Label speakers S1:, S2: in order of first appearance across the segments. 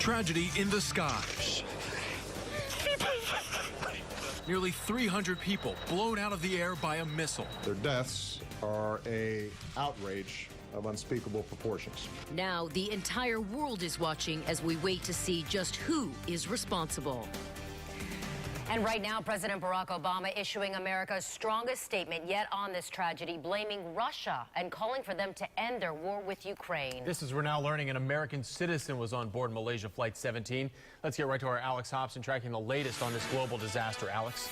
S1: Tragedy in the skies. Nearly 300 people blown out of the air by a missile.
S2: Their deaths are an outrage of unspeakable proportions.
S3: Now the entire world is watching as we wait to see just who is responsible.
S4: And right now, President Barack Obama issuing America's strongest statement yet on this tragedy, blaming Russia and calling for them to end their war with Ukraine.
S5: This is we're now learning an American citizen was on board Malaysia Flight 17. Let's get right to our Alex Hobson tracking the latest on this global disaster. Alex.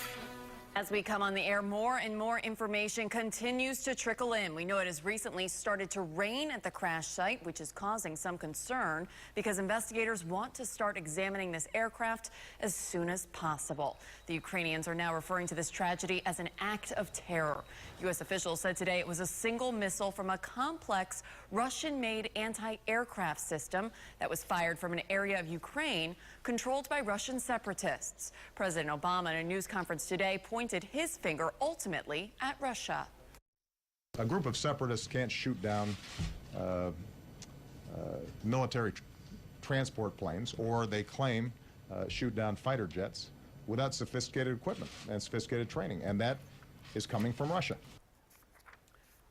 S6: As we come on the air, more and more information continues to trickle in. We know it has recently started to rain at the crash site, which is causing some concern because investigators want to start examining this aircraft as soon as possible. The Ukrainians are now referring to this tragedy as an act of terror. U.S. officials said today it was a single missile from a complex Russian-made anti-aircraft system that was fired from an area of Ukraine controlled by Russian separatists. President Obama in a news conference today pointed his finger ultimately at Russia.
S2: A group of separatists can't shoot down military transport planes, or they claim shoot down fighter jets without sophisticated equipment and sophisticated training, and that is coming from Russia.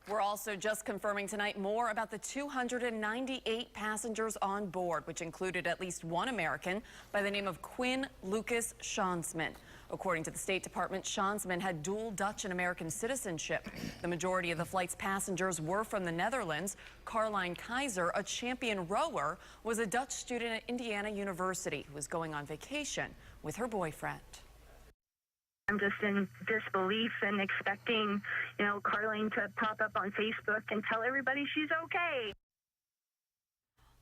S6: We're also just confirming tonight more about the 298 passengers on board, which included at least one American by the name of Quinn Lucas Shansman. According to the State Department, Shansman had dual Dutch and American citizenship. The majority of the flight's passengers were from the Netherlands. Caroline Keizer, a champion rower, was a Dutch student at Indiana University who was going on vacation with her boyfriend.
S7: I'm just in disbelief and expecting, Caroline to pop up on Facebook and tell everybody she's okay.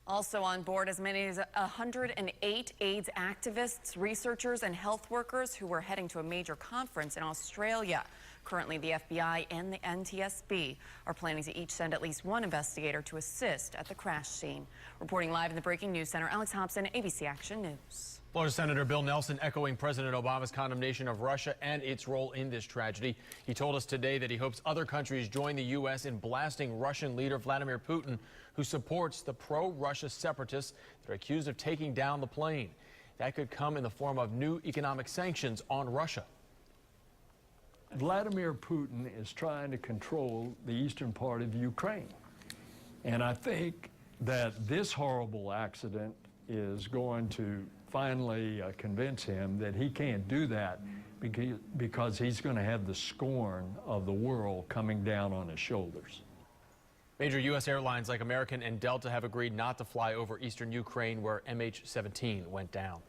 S6: Also on board, as many as 108 AIDS activists, researchers, and health workers who were heading to a major conference in Australia. Currently, the FBI and the NTSB are planning to each send at least one investigator to assist at the crash scene. Reporting live in the Breaking News Center, Alex Hobson, ABC Action News.
S5: Florida Senator Bill Nelson echoing President Obama's condemnation of Russia and its role in this tragedy. He told us today that he hopes other countries join the U.S. in blasting Russian leader Vladimir Putin, who supports the pro-Russia separatists that are accused of taking down the plane. That could come in the form of new economic sanctions on Russia.
S8: Vladimir Putin is trying to control the eastern part of Ukraine. And I think that this horrible accident is going to finally convince him that he can't do that because he's going to have the scorn of the world coming down on his shoulders.
S5: Major U.S. airlines like American and Delta have agreed not to fly over eastern Ukraine where MH17 went down.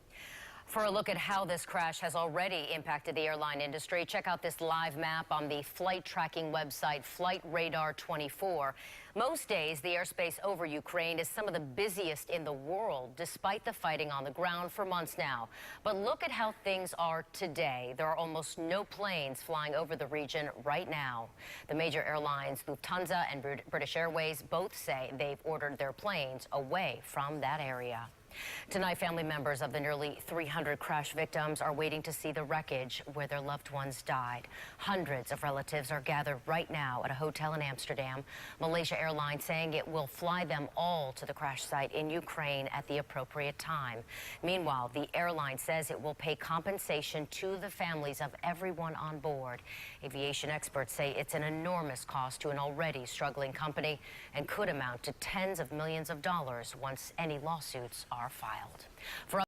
S4: For a look at how this crash has already impacted the airline industry, check out this live map on the flight tracking website Flight Radar 24. Most days, the airspace over Ukraine is some of the busiest in the world, despite the fighting on the ground for months now. But look at how things are today. There are almost no planes flying over the region right now. The major airlines, Lufthansa and British Airways, both say they've ordered their planes away from that area. Tonight, family members of the nearly 300 crash victims are waiting to see the wreckage where their loved ones died. Hundreds of relatives are gathered right now at a hotel in Amsterdam. Malaysia Airlines saying it will fly them all to the crash site in Ukraine at the appropriate time. Meanwhile, the airline says it will pay compensation to the families of everyone on board. Aviation experts say it's an enormous cost to an already struggling company and could amount to tens of millions of dollars once any lawsuits are filed. For